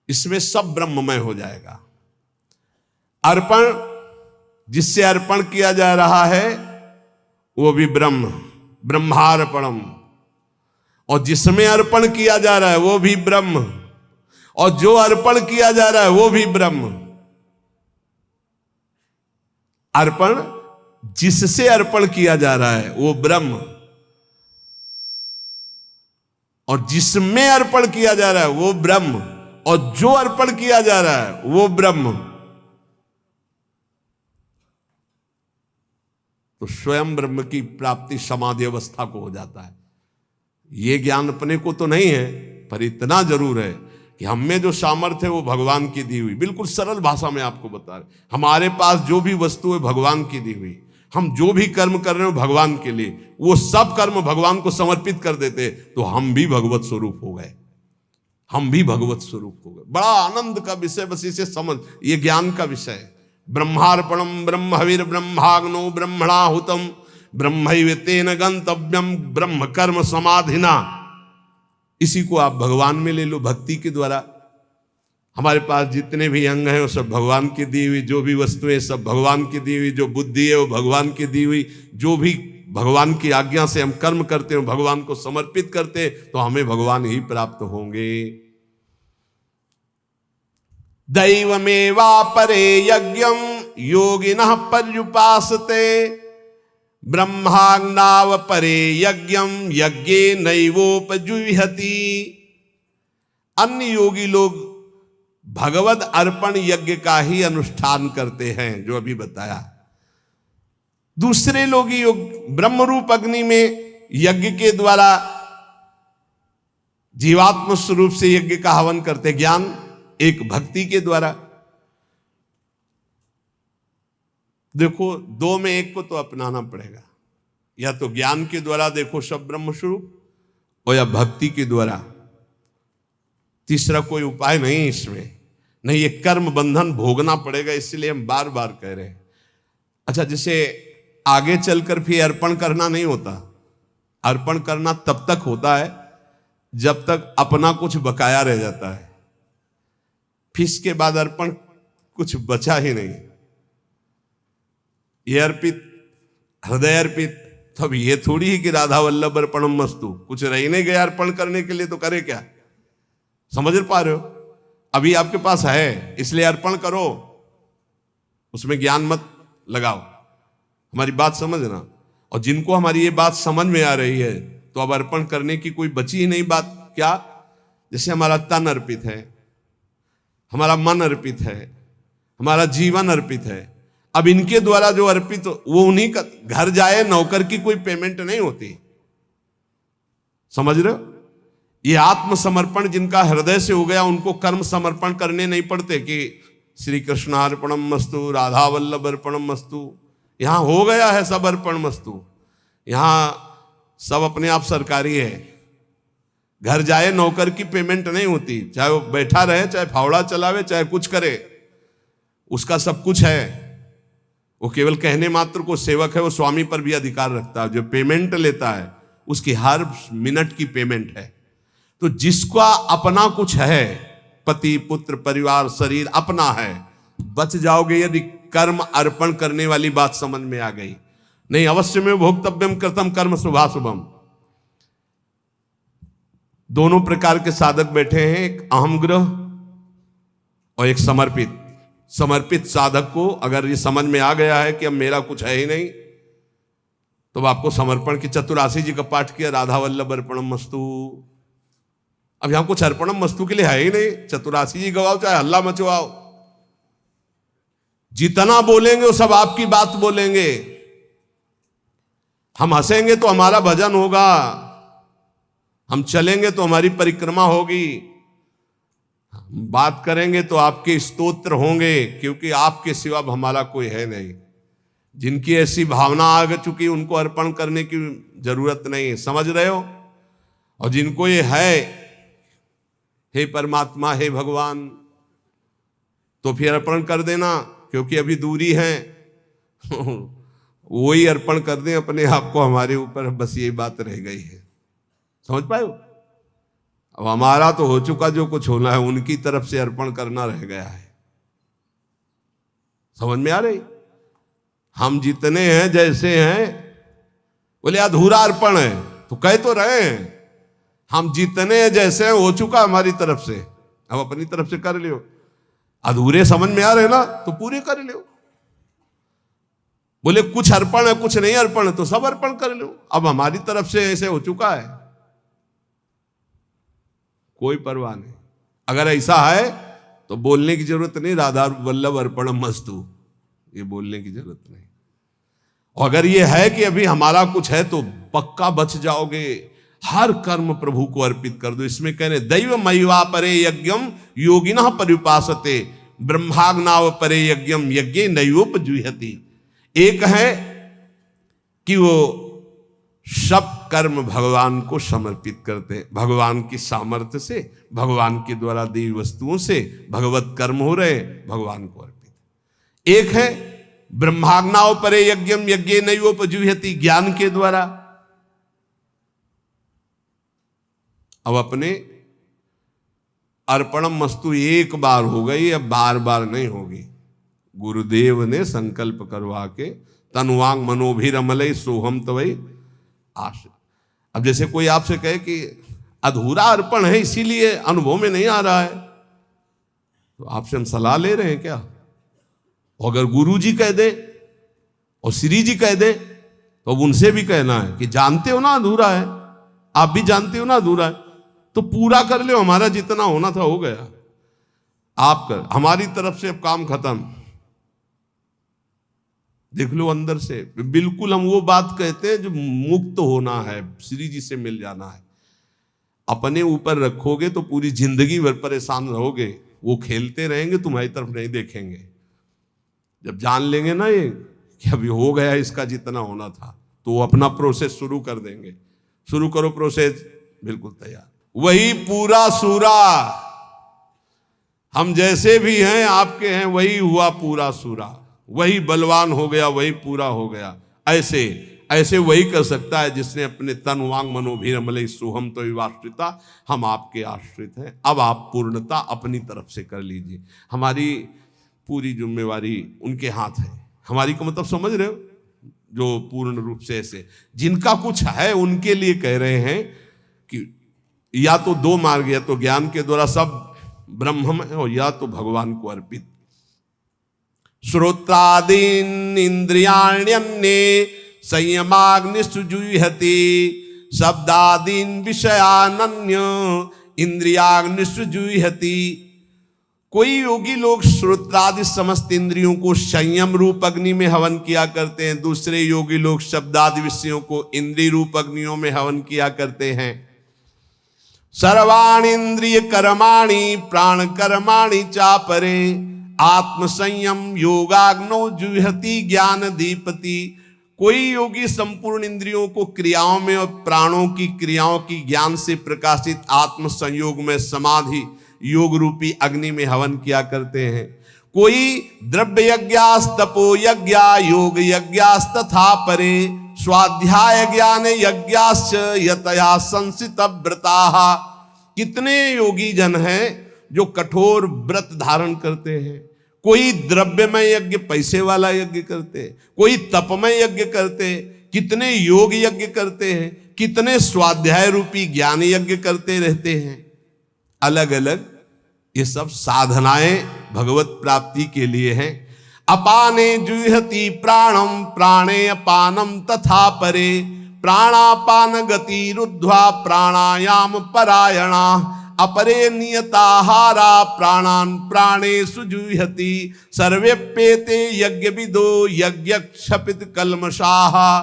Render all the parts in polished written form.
इसमें सब ब्रह्ममय हो जाएगा। अर्पण, जिससे अर्पण किया जा रहा है वो भी ब्रह्म, ब्रह्मार्पणम, और जिसमें अर्पण किया जा रहा है वो भी ब्रह्म, और जो अर्पण किया जा रहा है वो भी ब्रह्म। अर्पण, जिससे अर्पण किया जा रहा है वो ब्रह्म, और जिसमें अर्पण किया जा रहा है वो ब्रह्म, और जो अर्पण किया जा रहा है वो ब्रह्म। तो स्वयं ब्रह्म की प्राप्ति समाधि अवस्था को हो जाता है। ये ज्ञान अपने को तो नहीं है, पर इतना जरूर है कि हम में जो सामर्थ्य है वो भगवान की दी हुई। बिल्कुल सरल भाषा में आपको बता रहे, हमारे पास जो भी वस्तु है भगवान की दी हुई। हम जो भी कर्म कर रहे हो भगवान के लिए, वो सब कर्म भगवान को समर्पित कर देते तो हम भी भगवत स्वरूप हो गए, हम भी भगवत स्वरूप हो गए। बड़ा आनंद का विषय, बस इसे समझ, ये ज्ञान का विषय है। ब्रह्मार्पणम ब्रह्म हविर ब्रह्माग्नो ब्रह्मणाहुतम ब्रह्मैव तेन गंतव्यम ब्रह्म कर्म समाधिना। इसी को आप भगवान में ले लो, भक्ति के द्वारा। हमारे पास जितने भी अंग हैं वो सब भगवान की दी हुई, जो भी वस्तुएं सब भगवान की दी हुई, जो बुद्धि है वो भगवान की दी हुई, जो भी भगवान की आज्ञा से हम कर्म करते हैं भगवान को समर्पित करते तो हमें भगवान ही प्राप्त होंगे। दैवमेवापरे यज्ञम योगिनः पर्युपासते ब्रह्माग्नाव परे यज्ञम यज्ञे नैवोपजुह्यति। अन्य योगी लोग भगवद अर्पण यज्ञ का ही अनुष्ठान करते हैं, जो अभी बताया। दूसरे लोग योग ब्रह्म रूप अग्नि में यज्ञ के द्वारा जीवात्म स्वरूप से यज्ञ का हवन करते, ज्ञान एक भक्ति के द्वारा। देखो, दो में एक को तो अपनाना पड़ेगा, या तो ज्ञान के द्वारा देखो सब ब्रह्म स्वरूप, और या भक्ति के द्वारा। तीसरा कोई उपाय नहीं इसमें, नहीं, ये कर्म बंधन भोगना पड़ेगा, इसलिए हम बार बार कह रहे हैं। अच्छा, जैसे आगे चलकर फिर अर्पण करना नहीं होता। अर्पण करना तब तक होता है जब तक अपना कुछ बकाया रह जाता है, फिर इसके बाद अर्पण कुछ बचा ही नहीं। ये अर्पित, हृदय अर्पित, तो अब ये थोड़ी ही कि राधा वल्लभ अर्पणम मस्तु, कुछ रह नहीं गया अर्पण करने के लिए, तो करे क्या? समझ पा रहे हो? अभी आपके पास है इसलिए अर्पण करो, उसमें ज्ञान मत लगाओ। हमारी बात समझना। और जिनको हमारी ये बात समझ में आ रही है तो अब अर्पण करने की कोई बची ही नहीं बात। क्या? जैसे हमारा तन अर्पित है, हमारा मन अर्पित है, हमारा जीवन अर्पित है। अब इनके द्वारा जो अर्पित वो उन्हीं का, घर जाए नौकर की कोई पेमेंट नहीं होती। समझ रहे हो? ये आत्मसमर्पण जिनका हृदय से हो गया उनको कर्म समर्पण करने नहीं पड़ते कि श्री कृष्णार्पणम मस्तु, राधा वल्लभ अर्पणम मस्तु। यहां हो गया है सब अर्पण मस्तु। यहां सब अपने आप सरकारी है। घर जाए नौकर की पेमेंट नहीं होती, चाहे वो बैठा रहे, चाहे फावड़ा चलावे, चाहे कुछ करे, उसका सब कुछ है। वो केवल कहने मात्र को सेवक है, वो स्वामी पर भी अधिकार रखता है। जो पेमेंट लेता है उसकी हर मिनट की पेमेंट है। तो जिसका अपना कुछ है, पति पुत्र परिवार शरीर अपना है, बच जाओगे यदि कर्म अर्पण करने वाली बात समझ में आ गई। नहीं, अवश्य में भोक्तव्यम कृतम कर्म शुभाशुभम। दोनों प्रकार के साधक बैठे हैं, एक अहम ग्रह और एक समर्पित। समर्पित साधक को अगर ये समझ में आ गया है कि अब मेरा कुछ है ही नहीं, तो आपको समर्पण की 84 जी का पाठ किया, राधा वल्लभ अर्पणम मस्तु। अब यहां कुछ अर्पणम मस्तु के लिए है ही नहीं। 84 जी गवाओ, चाहे हल्ला मचवाओ, जितना बोलेंगे वो सब आपकी बात बोलेंगे। हम हंसेंगे तो हमारा भजन होगा, हम चलेंगे तो हमारी परिक्रमा होगी, बात करेंगे तो आपके स्तोत्र होंगे, क्योंकि आपके सिवा हमारा कोई है नहीं। जिनकी ऐसी भावना आ चुकी उनको अर्पण करने की जरूरत नहीं है। समझ रहे हो? और जिनको ये है, हे परमात्मा, हे भगवान, तो फिर अर्पण कर देना, क्योंकि अभी दूरी है। वही अर्पण कर दें अपने आप को हमारे ऊपर, बस ये बात रह गई है। समझ पाए हो? अब हमारा तो हो चुका, जो कुछ होना है उनकी तरफ से अर्पण करना रह गया है। समझ में आ रही? हम जितने हैं जैसे हैं, बोले अधूरा अर्पण है, तो कह तो रहे हैं हम जितने हैं जैसे हैं, हो चुका हमारी तरफ से, अब अपनी तरफ से कर लियो। अधूरे समझ में आ रहे ना, तो पूरे कर लियो। बोले कुछ अर्पण है कुछ नहीं अर्पण है, तो सब अर्पण कर लो। अब हमारी तरफ से ऐसे हो चुका है, कोई परवाह नहीं। अगर ऐसा है तो बोलने की जरूरत नहीं, राधा वल्लभ अर्पणम मस्तु, ये बोलने की जरूरत नहीं। और अगर ये है कि अभी हमारा कुछ है, तो पक्का बच जाओगे। हर कर्म प्रभु को अर्पित कर दो। इसमें कह रहे दैव मयिवा परे यज्ञम योगिनः पर्युपासते ब्रह्माग्नाव परे यज्ञम यज्ञे नैवोपजुह्यति। एक है कि वो सब कर्म भगवान को समर्पित करते हैं, भगवान की सामर्थ्य से, भगवान के द्वारा दी वस्तुओं से भगवत कर्म हो रहे, भगवान को अर्पित। एक है ब्रह्माग्नाव परे यज्ञम यज्ञे नैवोपजुह्यति, ज्ञान के द्वारा। अब अपने अर्पणम मस्तु एक बार हो गई, अब बार बार नहीं होगी। गुरुदेव ने संकल्प करवा के तनुवांग मनोभिरमलय सोहम तवई आश। अब जैसे कोई आपसे कहे कि अधूरा अर्पण है इसीलिए अनुभव में नहीं आ रहा है, तो आपसे हम सलाह ले रहे हैं क्या? और अगर गुरु जी कह दे और श्री जी कह दे, तो अब उनसे भी कहना है कि जानते हो ना अधूरा है, आप भी जानते हो ना अधूरा है, तो पूरा कर लो। हमारा जितना होना था हो गया, आप कर, हमारी तरफ से अब काम खत्म। देख लो अंदर से, बिल्कुल हम वो बात कहते हैं जो मुक्त होना है, श्री जी से मिल जाना है। अपने ऊपर रखोगे तो पूरी जिंदगी भर परेशान रहोगे, वो खेलते रहेंगे, तुम्हारी तरफ नहीं देखेंगे। जब जान लेंगे ना ये कि अभी हो गया इसका जितना होना था, तो वो अपना प्रोसेस शुरू कर देंगे। शुरू करो प्रोसेस, बिल्कुल तैयार। वही पूरा सूरा, हम जैसे भी हैं आपके हैं, वही हुआ पूरा सूरा, वही बलवान हो गया, वही पूरा हो गया। ऐसे ऐसे वही कर सकता है जिसने अपने तन वांग मनोभिरमलय सोहम तो विवाश्रिता, हम आपके आश्रित हैं। अब आप पूर्णता अपनी तरफ से कर लीजिए, हमारी पूरी जिम्मेवारी उनके हाथ है। हमारी का मतलब समझ रहे हो? जो पूर्ण रूप से ऐसे जिनका कुछ है उनके लिए कह रहे हैं कि या तो दो मार्ग, या तो ज्ञान के द्वारा सब ब्रह्म है, और या तो भगवान को अर्पित। श्रोत्रादीन इंद्रियाण्यन्ये संयमाग्निषुजुह्यति शब्दादीन विषयानन्य इंद्रियाग्निषुजुह्यति। कोई योगी लोग श्रोत्रादि समस्त इंद्रियों को संयम रूप अग्नि में हवन किया करते हैं, दूसरे योगी लोग शब्दादि विषयों को इंद्रिय रूप अग्नियों में हवन किया करते हैं। सर्वाणि इंद्रिय कर्माणि प्राण कर्माणि चापरे आत्म संयम योगाग्नो जुह्यति ज्ञान दीपति। कोई योगी संपूर्ण इंद्रियों को क्रियाओं में और प्राणों की क्रियाओं की ज्ञान से प्रकाशित आत्म संयोग में समाधि योग रूपी अग्नि में हवन किया करते हैं। कोई द्रव्य यज्ञास तपो यज्ञा योग यज्ञास तथा परे स्वाध्याय ज्ञान यज्ञाश्च यतया संसित व्रताः। कितने योगी जन हैं जो कठोर व्रत धारण करते हैं। कोई द्रव्यमय यज्ञ पैसे वाला यज्ञ करते, कोई तपमय यज्ञ करते, कितने योग यज्ञ करते हैं, कितने स्वाध्याय रूपी ज्ञान यज्ञ करते रहते हैं। अलग अलग ये सब साधनाएं भगवत प्राप्ति के लिए हैं। अपाने जुह्यति प्राणम प्राणे अपानम तथा परे प्राणापान गति रुद्ध्वा प्राणायाम परायणा अपरे नियताहारा प्राणान प्राणेषु जुह्यति सर्वेप्येते यज्ञ विदो यज्ञ क्षपित कल्मषाः।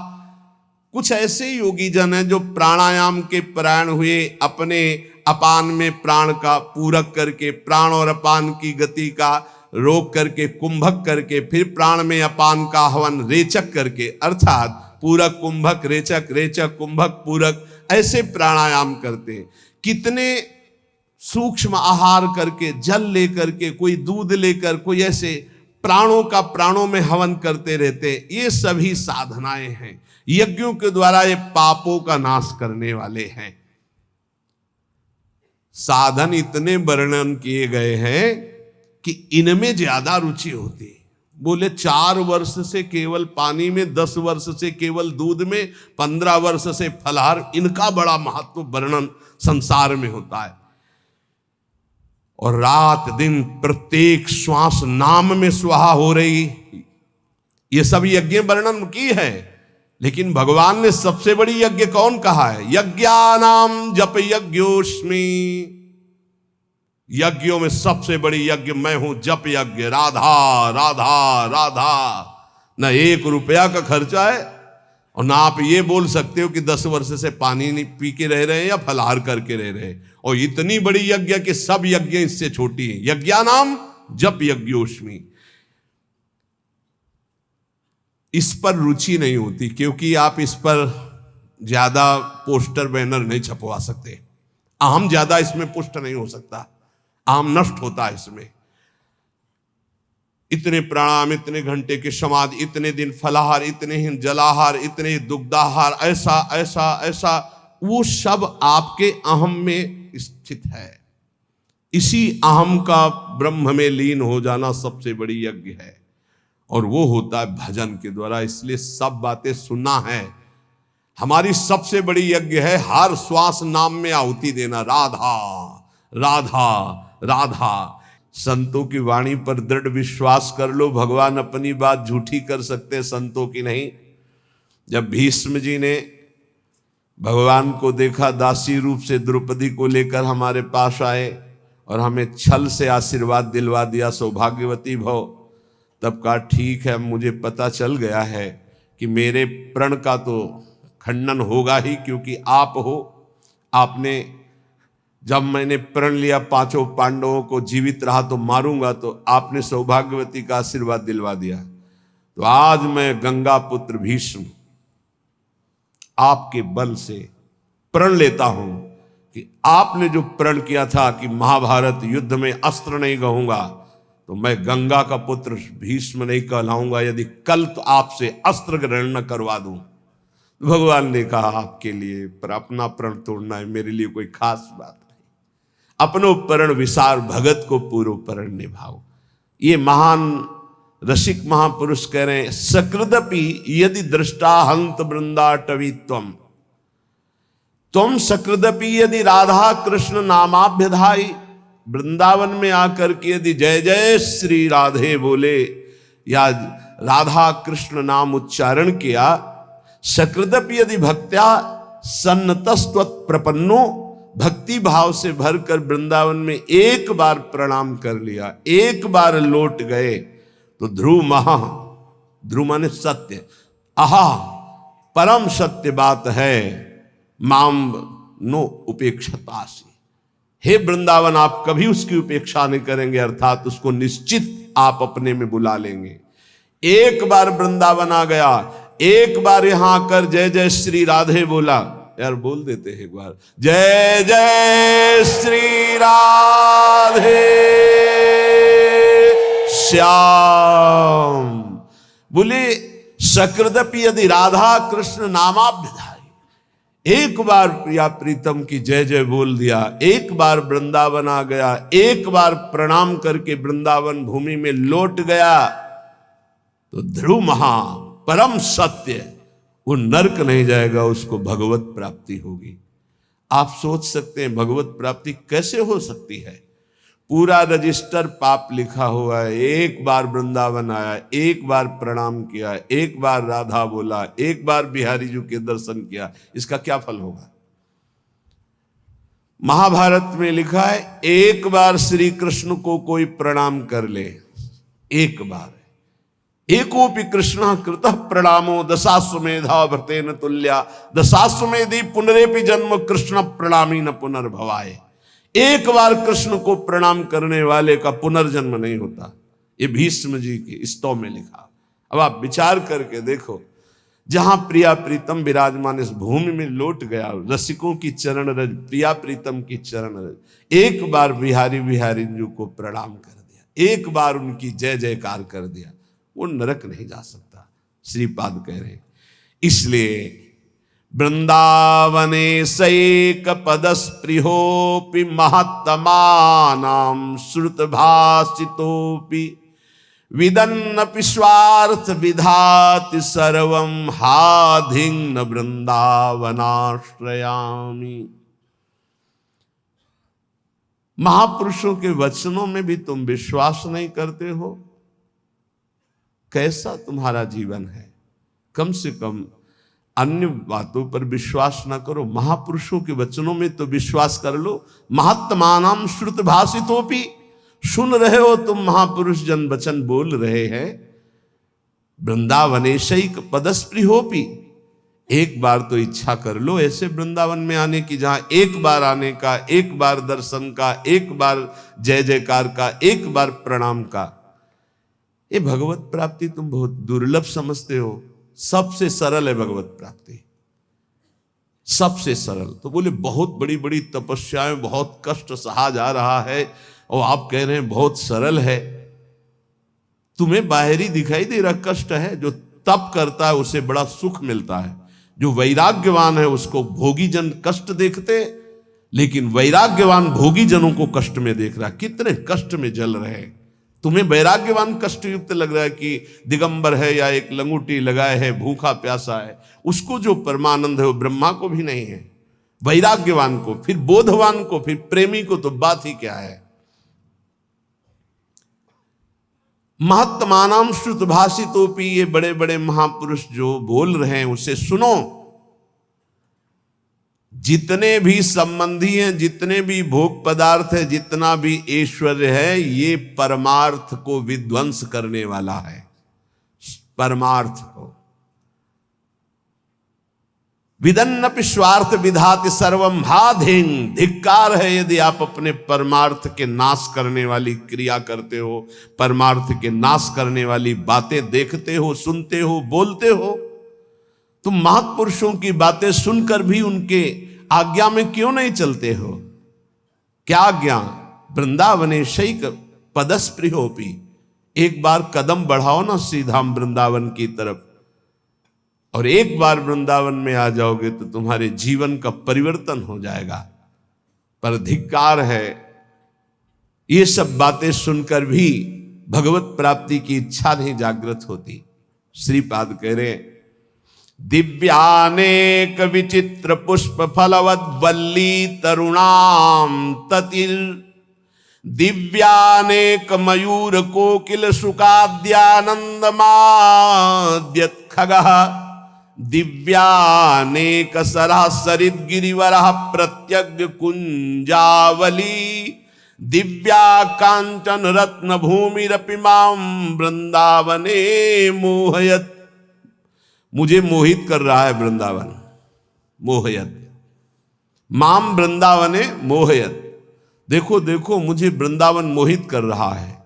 कुछ ऐसे योगी जन हैं जो प्राणायाम के परायण हुए, अपने अपान में प्राण का पूरक करके, प्राण और अपान की गति का रोक करके, कुंभक करके, फिर प्राण में अपान का हवन रेचक करके, अर्थात पूरक कुंभक रेचक, रेचक कुंभक पूरक, ऐसे प्राणायाम करते हैं। कितने सूक्ष्म आहार करके, जल लेकर के, कोई दूध लेकर, कोई ऐसे प्राणों का प्राणों में हवन करते रहते। ये सभी साधनाएं हैं, यज्ञों के द्वारा ये पापों का नाश करने वाले हैं। साधन इतने वर्णन किए गए हैं कि इनमें ज्यादा रुचि होती है। बोले 4 वर्ष से केवल पानी में, 10 वर्ष से केवल दूध में, 15 वर्ष से फलाहार, इनका बड़ा महत्व वर्णन संसार में होता है। और रात दिन प्रत्येक श्वास नाम में स्वाहा हो रही, ये सब यज्ञ वर्णन की है। लेकिन भगवान ने सबसे बड़ी यज्ञ कौन कहा है? यज्ञानाम जप यज्ञोस्मि। यज्ञों में सबसे बड़ी यज्ञ मैं हूं, जप यज्ञ। राधा राधा राधा। न 1 रुपया का खर्चा है, और ना आप ये बोल सकते हो कि 10 वर्ष से पानी नहीं पी के रह रहे हैं या फलाहार करके रह रहे हैं। और इतनी बड़ी यज्ञ कि सब यज्ञ इससे छोटी है। यज्ञानाम जप यज्ञोस्मि। इस पर रुचि नहीं होती, क्योंकि आप इस पर ज्यादा पोस्टर बैनर नहीं छपवा सकते। अहम ज्यादा इसमें पुष्ट नहीं हो सकता, अहम नष्ट होता है इसमें। इतने प्राणायाम, इतने घंटे के समाधि, इतने दिन फलाहार, इतने ही जलाहार, इतने दुग्धाहार, ऐसा ऐसा ऐसा, वो सब आपके अहम में स्थित है। इसी अहम का ब्रह्म में लीन हो जाना सबसे बड़ी यज्ञ है, और वो होता है भजन के द्वारा। इसलिए सब बातें सुनना है। हमारी सबसे बड़ी यज्ञ है हर श्वास नाम में आहुति देना। राधा राधा राधा। संतों की वाणी पर दृढ़ विश्वास कर लो, भगवान अपनी बात झूठी कर सकते, संतों की नहीं। जब भीष्म जी ने भगवान को देखा, दासी रूप से द्रौपदी को लेकर हमारे पास आए और हमें छल से आशीर्वाद दिलवा दिया, सौभाग्यवती भव। तब कहा ठीक है, मुझे पता चल गया है कि मेरे प्रण का तो खंडन होगा ही, क्योंकि आप हो। आपने जब मैंने प्रण लिया 5 पांडवों को जीवित रहा तो मारूंगा, तो आपने सौभाग्यवती का आशीर्वाद दिलवा दिया। तो आज मैं गंगा पुत्र भीष्म आपके बल से प्रण लेता हूं कि आपने जो प्रण किया था कि महाभारत युद्ध में अस्त्र नहीं कहूंगा, तो मैं गंगा का पुत्र भीष्म नहीं कहलाऊंगा यदि कल तो आपसे अस्त्र ग्रहण न करवा दूं। भगवान ने कहा आपके लिए पर अपना प्रण तोड़ना है, मेरे लिए कोई खास बात नहीं। अपनो प्रण विसार, भगत को पूर्व प्रण निभाओ। ये महान रसिक महापुरुष कह रहे हैं, सकृदपि यदि दृष्टा हंत वृंदाटवी तुम सकृदपि यदि राधा कृष्ण नामाभ्यधाई। वृंदावन में आकर के यदि जय जय श्री राधे बोले या राधा कृष्ण नाम उच्चारण किया, सकृदपि यदि भक्त्या सन्नतस्त्वत् प्रपन्नो, भक्ति भाव से भरकर वृंदावन में एक बार प्रणाम कर लिया, एक बार लौट गए, तो ध्रुव महा, ध्रुव माने सत्य, आहा परम सत्य बात है, माम नो उपेक्षतासी। हे वृंदावन, आप कभी उसकी उपेक्षा नहीं करेंगे, अर्थात उसको निश्चित आप अपने में बुला लेंगे। एक बार वृंदावन आ गया, एक बार यहां आकर जय जय श्री राधे बोला। यार बोल देते हैं एक बार, जय जय श्री राधे श्याम। बोले सकृदपि यदि राधा कृष्ण नामाभ्यधाई, एक बार प्रिया प्रीतम की जय जय बोल दिया, एक बार वृंदावन आ गया, एक बार प्रणाम करके वृंदावन भूमि में लौट गया, तो ध्रुव महा परम सत्य, वो नरक नहीं जाएगा, उसको भगवत प्राप्ति होगी। आप सोच सकते हैं भगवत प्राप्ति कैसे हो सकती है? पूरा रजिस्टर पाप लिखा हुआ है। एक बार वृंदावन आया, एक बार प्रणाम किया, एक बार राधा बोला, एक बार बिहारी जी के दर्शन किया, इसका क्या फल होगा? महाभारत में लिखा है, एक बार श्री कृष्ण को कोई प्रणाम कर ले, एक बार, एकोपि कृष्ण कृतः प्रणामो दशाश्वमेधा भृतेन तुल्या, दशाश्वमेधि पुनरेपि जन्म कृष्ण प्रणामी न पुनर्भवाय। एक बार कृष्ण को प्रणाम करने वाले का पुनर्जन्म नहीं होता। ये भीष्म जी के स्तव में लिखा। अब आप विचार करके देखो, जहां प्रिया प्रीतम विराजमान इस भूमि में लौट गया, रसिकों की चरण रज, प्रिया प्रीतम की चरण रज, एक बार बिहारी बिहारी जी को प्रणाम कर दिया, एक बार उनकी जय जयकार कर दिया, वो नरक नहीं जा सकता। श्रीपाद कह रहे हैं। इसलिए वृंदावने सैक पदस्पृहोपि महत्तमानां श्रुतभाषितोपि विदन्नपि स्वार्थ विधाति सर्वं हाधिं न वृंदावनाश्रयामि। महापुरुषों के वचनों में भी तुम विश्वास नहीं करते हो, कैसा तुम्हारा जीवन है। कम से कम अन्य बातों पर विश्वास ना करो, महापुरुषों के वचनों में तो विश्वास कर लो। महत्तमानां श्रुत भाषितोपि, सुन रहे हो तुम, महापुरुष जन वचन बोल रहे हैं। वृंदावनेशैक पदस्पृहोपि, एक बार तो इच्छा कर लो ऐसे वृंदावन में आने की, जहां एक बार आने का, एक बार दर्शन का, एक बार जय जयकार का, एक बार प्रणाम का। ये भगवत प्राप्ति तुम बहुत दुर्लभ समझते हो। सबसे सरल है भगवत प्राप्ति, सबसे सरल। तो बोले बहुत बड़ी बड़ी तपस्याएं, बहुत कष्ट सहा जा रहा है, और आप कह रहे हैं बहुत सरल है। तुम्हें बाहरी दिखाई दे रहा कष्ट है, जो तप करता है उसे बड़ा सुख मिलता है। जो वैराग्यवान है उसको भोगी जन कष्ट देखते, लेकिन वैराग्यवान भोगी जनों को कष्ट में देख रहा है, कितने कष्ट में जल रहे हैं। तुम्हें वैराग्यवान कष्ट युक्त लग रहा है कि दिगंबर है या एक लंगूटी लगाए है, भूखा प्यासा है, उसको जो परमानंद है वो ब्रह्मा को भी नहीं है। वैराग्यवान को, फिर बोधवान को, फिर प्रेमी को तो बात ही क्या है। महत्तमानां श्रुत भाषितोपि, ये बड़े बड़े महापुरुष जो बोल रहे हैं उसे सुनो। जितने भी संबंधी हैं, जितने भी भोग पदार्थ है, जितना भी ऐश्वर्य है, ये परमार्थ को विध्वंस करने वाला है। परमार्थ को विदन्नपि स्वार्थ विधाति सर्वम हाधिं, धिक्कार है यदि आप अपने परमार्थ के नाश करने वाली क्रिया करते हो, परमार्थ के नाश करने वाली बातें देखते हो, सुनते हो, बोलते हो। तुम महापुरुषों की बातें सुनकर भी उनके आज्ञा में क्यों नहीं चलते हो? क्या आज्ञा? वृंदावने शैक पदस्पृहोपि, एक बार कदम बढ़ाओ ना सीधा वृंदावन की तरफ, और एक बार वृंदावन में आ जाओगे तो तुम्हारे जीवन का परिवर्तन हो जाएगा। पर धिक्कार है, ये सब बातें सुनकर भी भगवत प्राप्ति की इच्छा नहीं जागृत होती। श्रीपाद कह रहे, दिव्यानेक विचित्र पुष्प फलवद वल्ली तरुणाम ततिर, दिव्यानेक मयूर कोकिल सुखाद्यानंद माद्यत खगः, दिव्यानेक सरासरित गिरिवरः प्रत्यग्र कुंजावली, दिव्या कांचन रत्न भूमिरपि मां वृंदावने मोहयत। मुझे मोहित कर रहा है वृंदावन, मोहयत माम वृंदावने मोहयत। देखो देखो मुझे वृंदावन मोहित कर रहा है।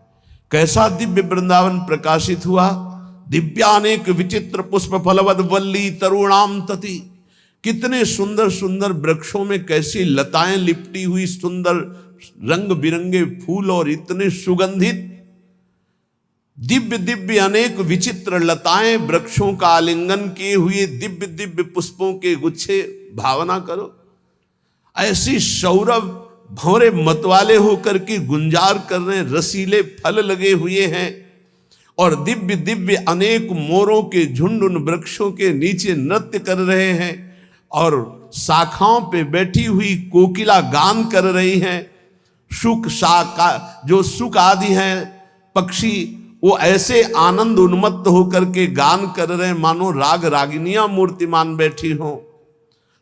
कैसा दिव्य वृंदावन प्रकाशित हुआ। दिव्यानेक विचित्र पुष्प फलवद वल्ली तरुणाम तति, कितने सुंदर सुंदर वृक्षों में कैसी लताएं लिपटी हुई, सुंदर रंग बिरंगे फूल और इतने सुगंधित, दिव्य दिव्य अनेक विचित्र लताएं, वृक्षों का आलिंगन किए हुए दिव्य दिव्य पुष्पों के गुच्छे। भावना करो, ऐसी सौरभ भंवरे मतवाले होकर के गुंजार कर रहे, रसीले फल लगे हुए हैं, और दिव्य दिव्य अनेक मोरों के झुंड उन वृक्षों के नीचे नृत्य कर रहे हैं, और शाखाओं पे बैठी हुई कोकिला गान कर रही हैं। शुक शाका जो सुक आदि हैं पक्षी, वो ऐसे आनंद उन्मत्त होकर के गान कर रहे हैं मानो राग रागिनियां मूर्तिमान बैठी हो।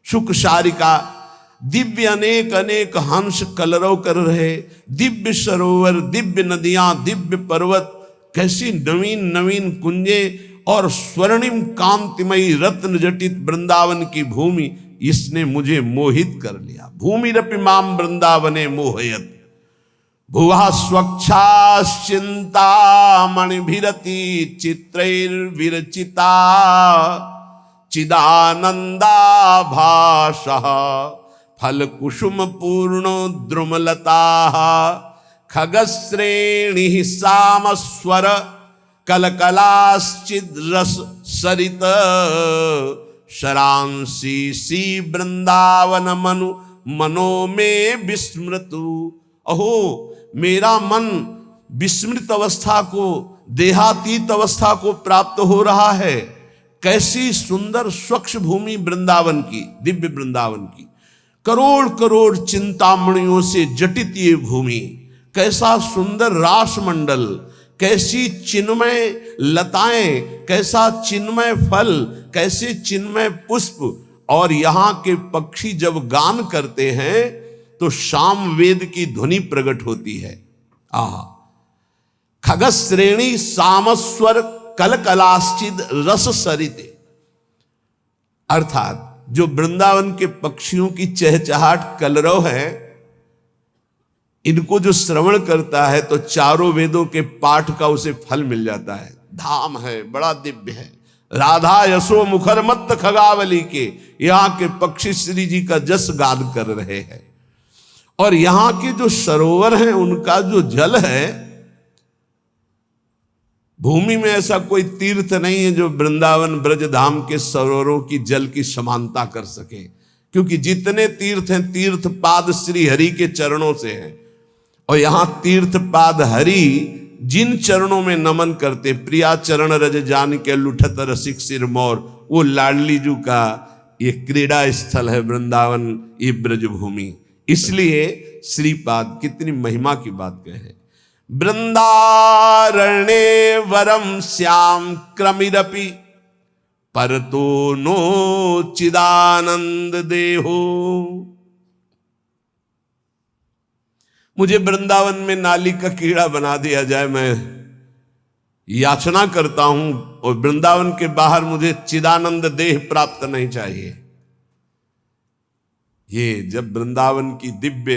शुक शारिका, दिव्य अनेक अनेक हंस कलरव कर रहे, दिव्य सरोवर, दिव्य नदियां, दिव्य पर्वत, कैसी नवीन नवीन कुंजे, और स्वर्णिम कांतिमयी रत्न जटित वृंदावन की भूमि, इसने मुझे मोहित कर लिया। भूमिरपि माम वृंदावने मोहयत, भुवः स्वच्छाश्चिंता मणिभिरति चित्रैर्विरचिता, चिदानंदाभासः फलकुसुम पूर्णो द्रुमलताः, खगश्रेणी सामस्वर कलकलाश्चिद्रस सरित, शरांसी सी वृंदावन मनु मनो में विस्मृतु। अहो मेरा मन विस्मृत अवस्था को, देहातीत अवस्था को प्राप्त हो रहा है। कैसी सुंदर स्वच्छ भूमि वृंदावन की, दिव्य वृंदावन की, करोड़ करोड़ चिंतामणियों से जटित ये भूमि, कैसा सुंदर रासमंडल, कैसी चिन्मय लताएं, कैसा चिन्मय फल, कैसे चिन्मय पुष्प। और यहां के पक्षी जब गान करते हैं तो शाम वेद की ध्वनि प्रकट होती है। आहा, खगश्रेणी सामस्वर कलकलाश्चिद रस सरिते। अर्थात जो वृंदावन के पक्षियों की चहचहाट कलरव है, इनको जो श्रवण करता है तो चारों वेदों के पाठ का उसे फल मिल जाता है। धाम है, बड़ा दिव्य है। राधा यशो मुखर मत खगावली के यहां के पक्षी श्री जी का जस गान कर रहे हैं। और यहां के जो सरोवर हैं उनका जो जल है, भूमि में ऐसा कोई तीर्थ नहीं है जो वृंदावन ब्रज धाम के सरोवरों की जल की समानता कर सके। क्योंकि जितने तीर्थ हैं, तीर्थ पाद श्री हरि के चरणों से हैं। और यहां तीर्थ पाद हरि जिन चरणों में नमन करते, प्रिया चरण रज जान के लुठत रसिक सिर मोर, वो लाडली जू का ये क्रीड़ा स्थल है वृंदावन, ये ब्रज भूमि। इसलिए श्रीपाद कितनी महिमा की बात कहे। वृंदारण्ये वरम श्याम क्रमिरपि परतो नो चिदानंद देहो। मुझे वृंदावन में नाली का कीड़ा बना दिया जाए, मैं याचना करता हूं। और वृंदावन के बाहर मुझे चिदानंद देह प्राप्त नहीं चाहिए। ये जब वृंदावन की दिव्य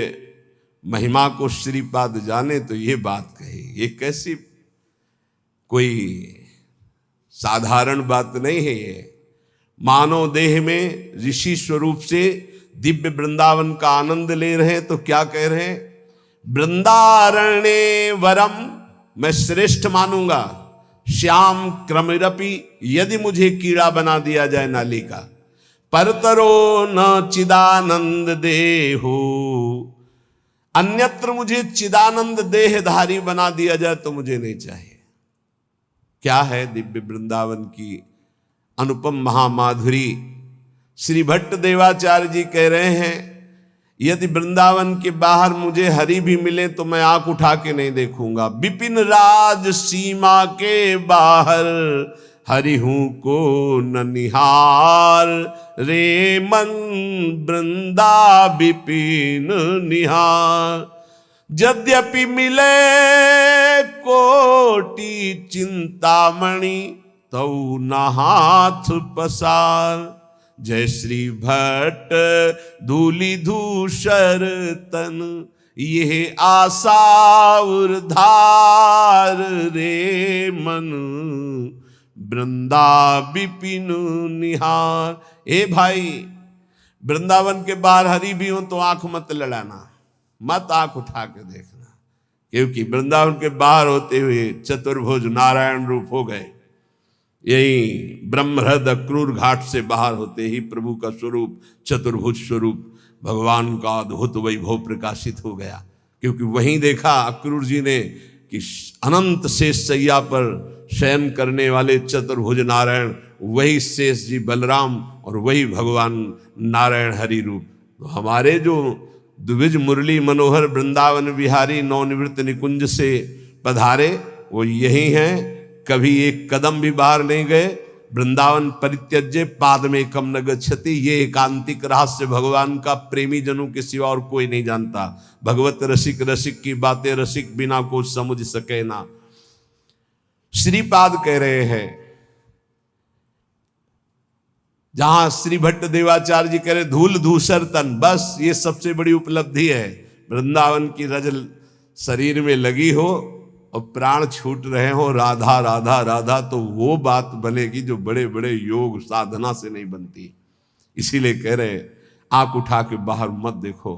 महिमा को श्रीपाद जाने तो ये बात कही। ये कैसी कोई साधारण बात नहीं है। ये मानव देह में ऋषि स्वरूप से दिव्य वृंदावन का आनंद ले रहे हैं। तो क्या कह रहे हैं? वृंदारण्ये वरम, मैं श्रेष्ठ मानूंगा। श्याम क्रमिरपि, यदि मुझे कीड़ा बना दिया जाए नाली का। परतरो न चिदानंद देहो, अन्यत्र मुझे चिदानंद देहधारी बना दिया जाए तो मुझे नहीं चाहिए। क्या है दिव्य वृंदावन की अनुपम महामाधुरी। श्री भट्ट देवाचार्य जी कह रहे हैं, यदि वृंदावन के बाहर मुझे हरि भी मिले तो मैं आंख उठा के नहीं देखूंगा। विपिन राज सीमा के बाहर हरि हूं को न निहार, रे मन वृंदा विपिन निहार। यद्यपि मिले कोटि चिंतामणि तौ न हाथ पसार। जय श्री भट्ट धूलि धूसर तन, यह आशा उर्धार, रे मन वृंदा विपिन निहार। ए भाई, वृंदावन के बाहर हरि भी हो तो आंख मत लड़ाना, मत आंख उठा के देखना। क्योंकि वृंदावन के बाहर होते हुए चतुर्भुज नारायण रूप हो गए। यही ब्रह्महृद अक्रूर घाट से बाहर होते ही प्रभु का स्वरूप, चतुर्भुज स्वरूप भगवान का अद्भुत वैभव प्रकाशित हो गया। क्योंकि वहीं देखा अक्रूर जी ने कि अनंत शेष सैया पर शयन करने वाले चतुर्भुज नारायण, वही शेष जी बलराम और वही भगवान नारायण हरि रूप। तो हमारे जो द्विज मुरली मनोहर वृंदावन विहारी नवनिवृत्त निकुंज से पधारे वो यही हैं। कभी एक कदम भी बाहर नहीं गए। वृंदावन परित्यज्य पाद में कम न गच्छति, ये एकांतिक रहस्य भगवान का प्रेमी जनों के सिवा और कोई नहीं जानता। भगवत रसिक रसिक की बातें रसिक बिना को समझ सके ना। श्रीपाद कह रहे हैं, जहां श्री भट्ट देवाचार्य जी कह रहे धूल धूसर तन, बस ये सबसे बड़ी उपलब्धि है। वृंदावन की रज शरीर में लगी हो और प्राण छूट रहे हो राधा राधा राधा, तो वो बात बनेगी जो बड़े बड़े योग साधना से नहीं बनती। इसीलिए कह रहे आंख उठा के बाहर मत देखो,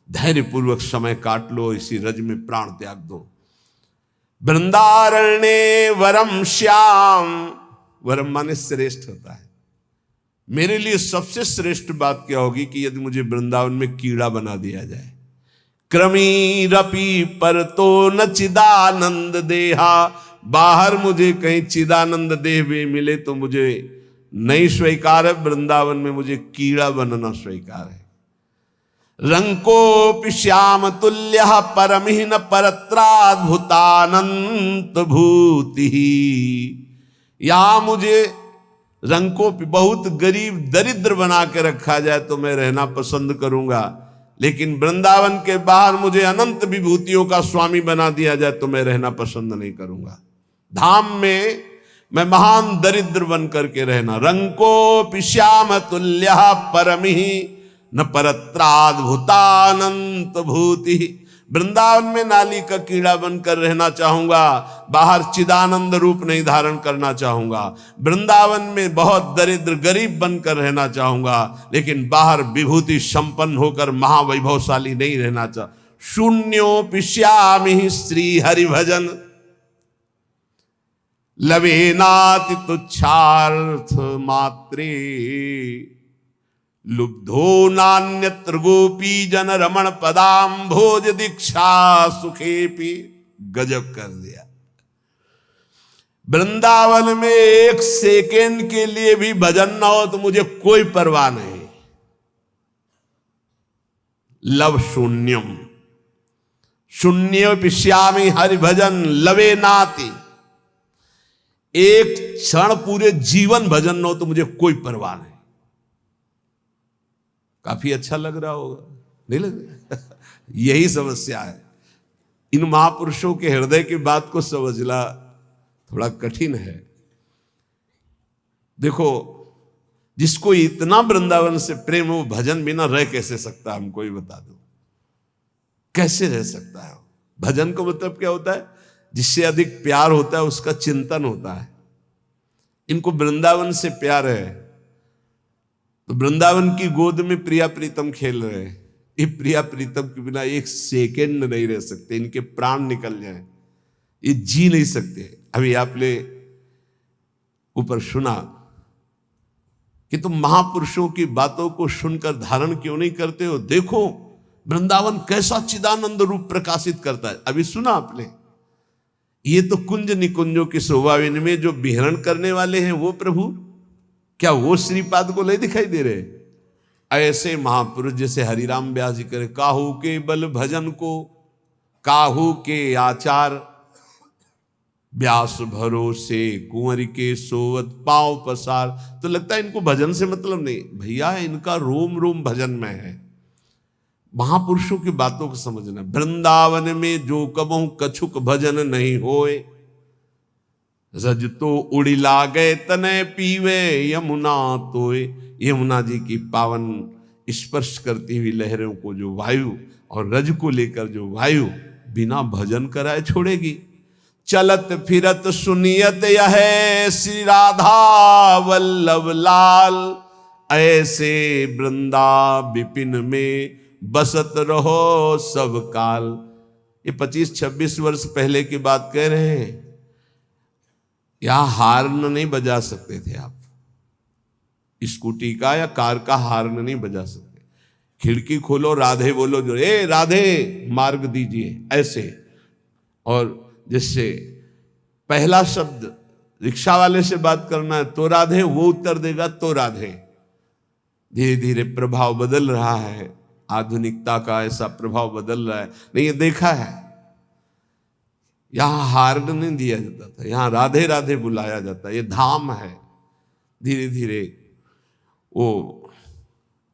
धैर्य पूर्वक समय काट लो, इसी रज में प्राण त्याग दो। वृंदारण्ये वरम श्याम, वरम माने श्रेष्ठ होता है। मेरे लिए सबसे श्रेष्ठ बात क्या होगी कि यदि मुझे वृंदावन में कीड़ा बना दिया जाए। क्रमीरपि पर तो न चिदानंद देहा, बाहर मुझे कहीं चिदानंद देह भी मिले तो मुझे नहीं स्वीकार है, वृंदावन में मुझे कीड़ा बनना स्वीकार है। रंको श्याम तुल्य परमहीन परत्राद्भुतानंत भूति, यहां मुझे रंको बहुत गरीब दरिद्र बना के रखा जाए तो मैं रहना पसंद करूंगा, लेकिन वृंदावन के बाहर मुझे अनंत विभूतियों का स्वामी बना दिया जाए तो मैं रहना पसंद नहीं करूंगा। धाम में मैं महान दरिद्र बन करके रहना। रंको श्याम तुल्य परमही न परत्राद्भुतानंत भूति, वृंदावन में नाली का कीड़ा बनकर रहना चाहूंगा, बाहर चिदानंद रूप नहीं धारण करना चाहूंगा। वृंदावन में बहुत दरिद्र गरीब बनकर रहना चाहूंगा, लेकिन बाहर विभूति संपन्न होकर महावैभवशाली नहीं रहना चाह। शून्योपि श्यामि श्री हरि भजन लवेनाति तुच्छार्थ मात्रे, लुब्धो नान्यत्र गोपी जन रमण पदाम भोज दीक्षा सुखेपि। गजब कर दिया। वृंदावन में एक सेकेंड के लिए भी भजन ना हो तो मुझे कोई परवाह नहीं। लव शून्यम, शून्य पिश्यामी हरि भजन लवे नाति, एक क्षण पूरे जीवन भजन न हो तो मुझे कोई परवाह नहीं। काफी अच्छा लग रहा होगा, नहीं लग रहा? यही समस्या है। इन महापुरुषों के हृदय की बात को समझना थोड़ा कठिन है। देखो, जिसको इतना वृंदावन से प्रेम हो, भजन बिना रह कैसे सकता? हमको ही बता दो, कैसे रह सकता है? भजन का मतलब क्या होता है? जिससे अधिक प्यार होता है उसका चिंतन होता है। इनको वृंदावन से प्यार है तो वृंदावन की गोद में प्रिया प्रीतम खेल रहे हैं। ये प्रिया प्रीतम के बिना एक सेकेंड नहीं रह सकते, इनके प्राण निकल जाए, ये जी नहीं सकते। अभी आपने ऊपर सुना कि तुम महापुरुषों की बातों को सुनकर धारण क्यों नहीं करते हो? देखो वृंदावन कैसा चिदानंद रूप प्रकाशित करता है। अभी सुना आपने? ये तो कुंज निकुंजों की शोभा में जो विहरण करने वाले हैं वो प्रभु, क्या वो श्रीपाद को नहीं दिखाई दे रहे? ऐसे महापुरुष जैसे हरिराम व्यास जी करे, काहू के बल भजन को काहू के आचार, व्यास भरोसे कुंवर के सोवत पांव पसार। तो लगता है इनको भजन से मतलब नहीं। भैया इनका रोम रोम भजन में है। महापुरुषों की बातों को समझना। वृंदावन में जो कबहू कछुक भजन नहीं होए, रज तो उड़ी लागे तने पीवे यमुना तोए। यमुना जी की पावन स्पर्श करती हुई लहरों को जो वायु और रज को लेकर जो वायु बिना भजन कराए छोड़ेगी। चलत फिरत सुनियत यह श्री राधा वल्लभ लाल, ऐसे वृंदा विपिन में बसत रहो सब काल। ये 25-26 वर्ष पहले की बात कह रहे हैं। यहां हार्न नहीं बजा सकते थे आप, स्कूटी का या कार का हार्न नहीं बजा सकते। खिड़की खोलो, राधे बोलो, जो ए राधे मार्ग दीजिए, ऐसे। और जिससे पहला शब्द रिक्शा वाले से बात करना है तो राधे, वो उत्तर देगा तो राधे। धीरे धीरे प्रभाव बदल रहा है, आधुनिकता का ऐसा प्रभाव बदल रहा है। नहीं, ये देखा है, यहां हार्न नहीं दिया जाता था, यहां राधे राधे बुलाया जाता है। ये धाम है। धीरे धीरे वो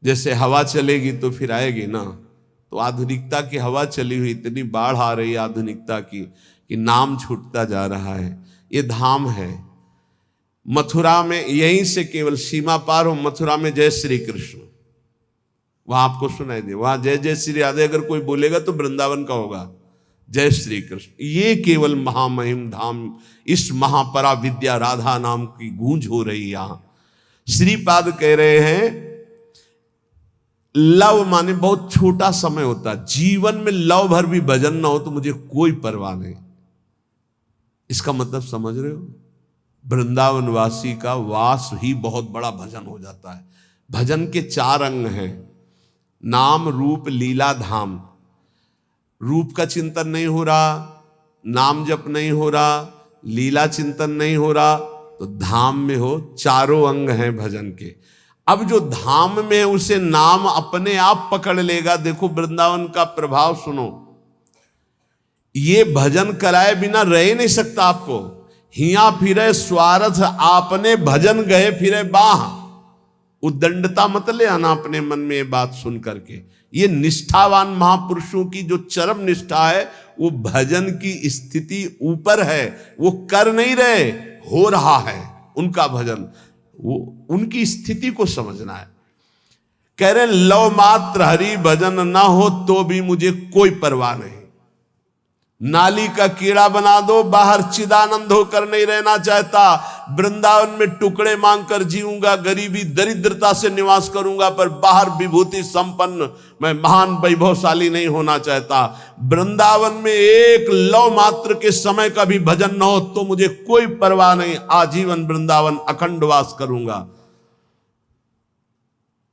जैसे हवा चलेगी तो फिर आएगी ना, तो आधुनिकता की हवा चली हुई, इतनी बाढ़ आ रही है आधुनिकता की कि नाम छूटता जा रहा है। ये धाम है। मथुरा में यहीं से केवल सीमा पार हो, मथुरा में जय श्री कृष्ण, वहां आपको सुनाई दे। वहां जय जय श्री राधे अगर कोई बोलेगा तो वृंदावन का होगा, जय श्री कृष्ण। ये केवल महामहिम धाम, इस महापरा विद्या राधा नाम की गूंज हो रही। यहां श्रीपाद कह रहे हैं, लव माने बहुत छोटा समय होता है, जीवन में लव भर भी भजन ना हो तो मुझे कोई परवाह नहीं। इसका मतलब समझ रहे हो? वृंदावनवासी का वास ही बहुत बड़ा भजन हो जाता है। भजन के 4 अंग हैं, नाम रूप लीला धाम। रूप का चिंतन नहीं हो रहा, नाम जप नहीं हो रहा, लीला चिंतन नहीं हो रहा, तो धाम में हो। 4 अंग हैं भजन के। अब जो धाम में उसे नाम अपने आप पकड़ लेगा। देखो वृंदावन का प्रभाव सुनो, ये भजन कराए बिना रह नहीं सकता आपको। हिया फिरे स्वार्थ आपने भजन गए फिरे बाह। उद्दंडता मत ले आना अपने मन में ये बात सुन करके। ये निष्ठावान महापुरुषों की जो चरम निष्ठा है, वो भजन की स्थिति ऊपर है, वो कर नहीं रहे, हो रहा है उनका भजन। वो उनकी स्थिति को समझना है। कह रहे लव मात्र हरि भजन ना हो तो भी मुझे कोई परवाह नहीं। नाली का कीड़ा बना दो, बाहर चिदानंद होकर नहीं रहना चाहता। वृंदावन में टुकड़े मांगकर जीऊंगा, गरीबी दरिद्रता से निवास करूंगा, पर बाहर विभूति संपन्न मैं महान वैभवशाली नहीं होना चाहता। वृंदावन में एक लव मात्र के समय का भी भजन न हो तो मुझे कोई परवाह नहीं, आजीवन वृंदावन अखंड वास करूंगा।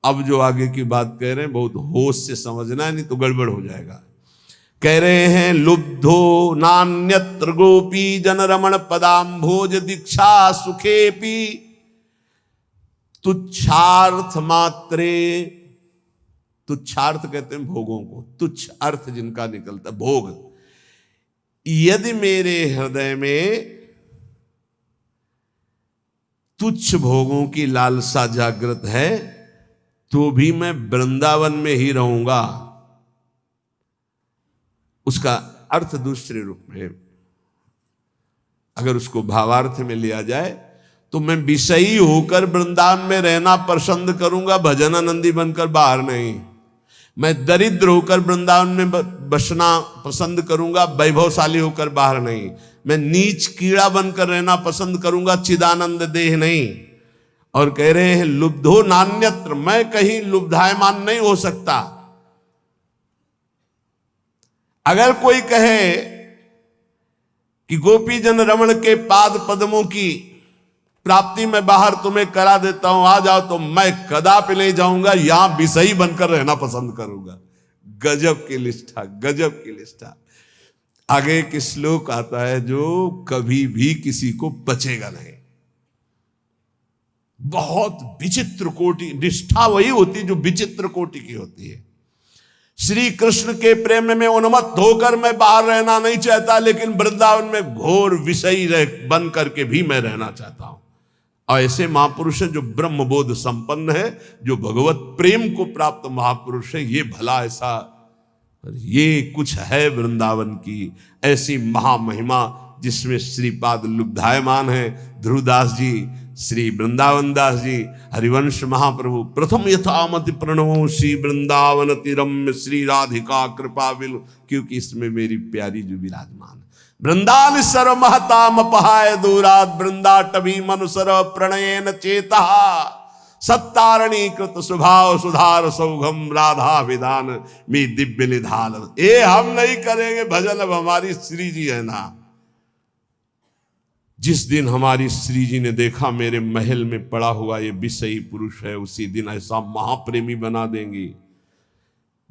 अब जो आगे की बात कह रहे हैं बहुत होश से समझना है, नहीं तो गड़बड़ हो जाएगा। कह रहे हैं लुब्धो नान्यत्र गोपी जन रमण पदाम्भोज दीक्षा सुखेपी तुच्छार्थ मात्रे। तुच्छार्थ कहते हैं भोगों को, तुच्छ अर्थ जिनका निकलता भोग। यदि मेरे हृदय में तुच्छ भोगों की लालसा जागृत है तो भी मैं वृंदावन में ही रहूंगा। उसका अर्थ दूसरे रूप में, अगर उसको भावार्थ में लिया जाए तो मैं विषयी होकर वृंदावन में रहना पसंद करूंगा, भजनानंदी बनकर बाहर नहीं। मैं दरिद्र होकर वृंदावन में बसना पसंद करूंगा, वैभवशाली होकर बाहर नहीं। मैं नीच कीड़ा बनकर रहना पसंद करूंगा, चिदानंद देह नहीं। और कह रहे हैं लुब्धो नान्यत्र, मैं कहीं लुब्धायमान नहीं हो सकता। अगर कोई कहे कि गोपी जन रमण के पाद पद्मों की प्राप्ति में बाहर तुम्हें करा देता हूं, आ जाओ, तो मैं कदापि नहीं जाऊंगा, यहां विषयी बनकर रहना पसंद करूंगा। गजब की निष्ठा, गजब की निष्ठा। आगे एक श्लोक आता है जो कभी भी किसी को बचेगा नहीं। बहुत विचित्र कोटि निष्ठा वही होती है जो विचित्र कोटि की होती है। श्री कृष्ण के प्रेम में उन्मत्त होकर मैं बाहर रहना नहीं चाहता, लेकिन वृंदावन में घोर विषयी बन करके भी मैं रहना चाहता हूं। और ऐसे महापुरुष हैं जो ब्रह्मबोध संपन्न है, जो भगवत प्रेम को प्राप्त महापुरुष है। ये भला ऐसा, ये कुछ है वृंदावन की ऐसी महामहिमा जिसमें श्रीपाद लुब्धायमान है। ध्रुवदास जी, श्री वृंदावन दास जी, हरिवंश महाप्रभु, प्रथम यथामति प्रणवो श्री वृंदावन तिरम्य श्री राधिका कृपा बिल, क्योंकि इसमें मेरी प्यारी जो विराजमान। वृंदान सर्व महताम पहाय दूरात वृंदाटवी मनुसर प्रणयन चेता सत्तारणी कृत स्वभाव सुधार सौघम राधा विधान मी दिव्य निधान। ये हम नहीं करेंगे भजन, अब हमारी श्री जी है ना। जिस दिन हमारी श्री जी ने देखा मेरे महल में पड़ा हुआ ये विषयी पुरुष है, उसी दिन ऐसा महाप्रेमी बना देंगी।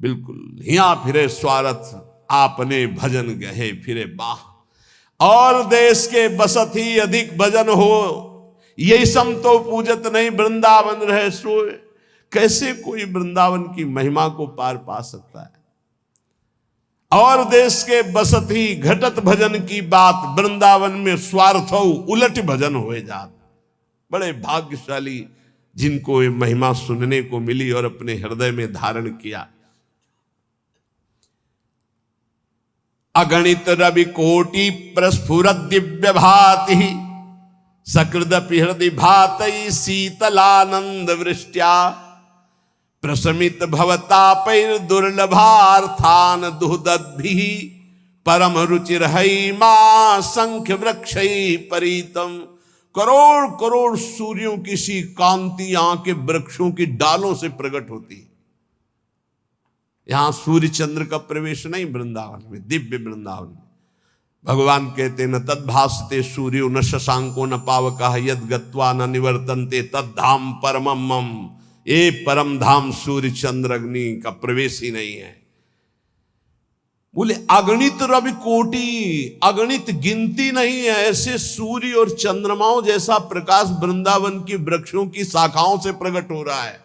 बिल्कुल हिया फिरे स्वार्थ आपने भजन गहे फिरे बाह। और देश के बसत ही अधिक भजन हो, यही सम तो पूजत नहीं वृंदावन रहे सोए। कैसे कोई वृंदावन की महिमा को पार पा सकता है। और देश के बसत ही घटत भजन की बात, वृंदावन में स्वार्थ हो उलट भजन हो जात। बड़े भाग्यशाली जिनको ये महिमा सुनने को मिली और अपने हृदय में धारण किया। अगणित रवि कोटि प्रस्फुरत दिव्य भाति सकृदपि हृदय भातई शीतलानंद वृष्ट्या प्रशमित भवतापैर दुर्लभार्थान दुहदद्भिः परम रुचिर मां संख्य वृक्षई परितम। करोड़ करोड़ सूर्यों की सी कांति यहां के वृक्षों की डालों से प्रकट होती है। यहां सूर्य चंद्र का प्रवेश नहीं वृंदावन में, दिव्य वृंदावन में। भगवान कहते न तद्भासते सूर्यो न शशांको न पावकः यद गत्वा न निवर्तन्ते तद्धाम परमम मम। ये परम धाम सूर्य चंद्र अग्नि का प्रवेश ही नहीं है। बोले अगणित रवि कोटि, अगणित गिनती नहीं है ऐसे सूर्य और चंद्रमाओं जैसा प्रकाश वृंदावन की वृक्षों की शाखाओं से प्रकट हो रहा है।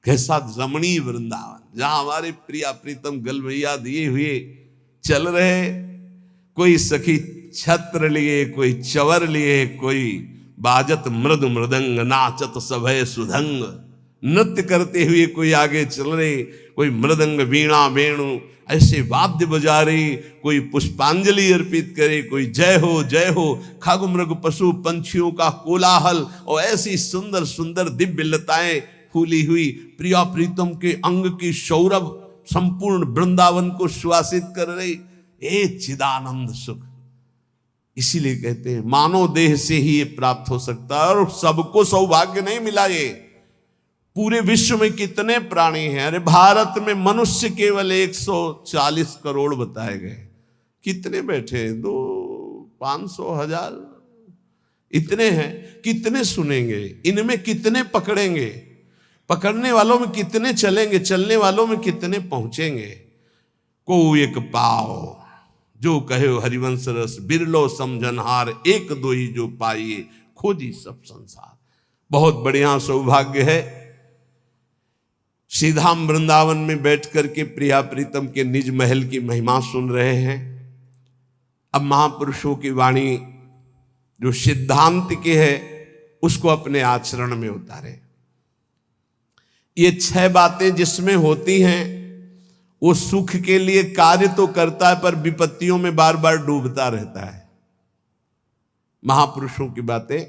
कैसा रमणीय वृंदावन, जहां हमारे प्रिया प्रीतम गलवैया दिए हुए चल रहे, कोई सखी छत्र लिए, कोई चवर लिए, कोई बाजत मृद मृदंग, नाचत सभय सुधंग, नृत्य करते हुए कोई आगे चल रहे, कोई मृदंग वीणा वेणु ऐसे वाद्य बजा रही, कोई पुष्पांजलि अर्पित करे, कोई जय हो खग मृग पशु पंछियों का कोलाहल और ऐसी सुंदर सुंदर दिव्य लताएं फूली हुई प्रिया प्रीतम के अंग की सौरभ संपूर्ण वृंदावन को सुवासित कर रही। ए चिदानंद सुख। इसीलिए कहते हैं मानव देह से ही ये प्राप्त हो सकता है, और सबको सौभाग्य नहीं मिला। ये पूरे विश्व में कितने प्राणी हैं? अरे भारत में मनुष्य केवल 140 करोड़ बताए गए। कितने बैठे हैं? 200, 500, 1000 इतने हैं। कितने सुनेंगे? इनमें कितने पकड़ेंगे? पकड़ने वालों में कितने चलेंगे? चलने वालों में कितने पहुंचेंगे? को एक पाओ जो कहे हरिवंश रस, बिरलो समझनहार, एक दो ही जो पाइए, खोजी सब संसार। बहुत बढ़िया सौभाग्य है। श्रीधाम वृंदावन में बैठ करके प्रिया प्रीतम के निज महल की महिमा सुन रहे हैं। अब महापुरुषों की वाणी जो सिद्धांत के है उसको अपने आचरण में उतारे। ये 6 बातें जिसमें होती हैं वो सुख के लिए कार्य तो करता है पर विपत्तियों में बार बार डूबता रहता है। महापुरुषों की बातें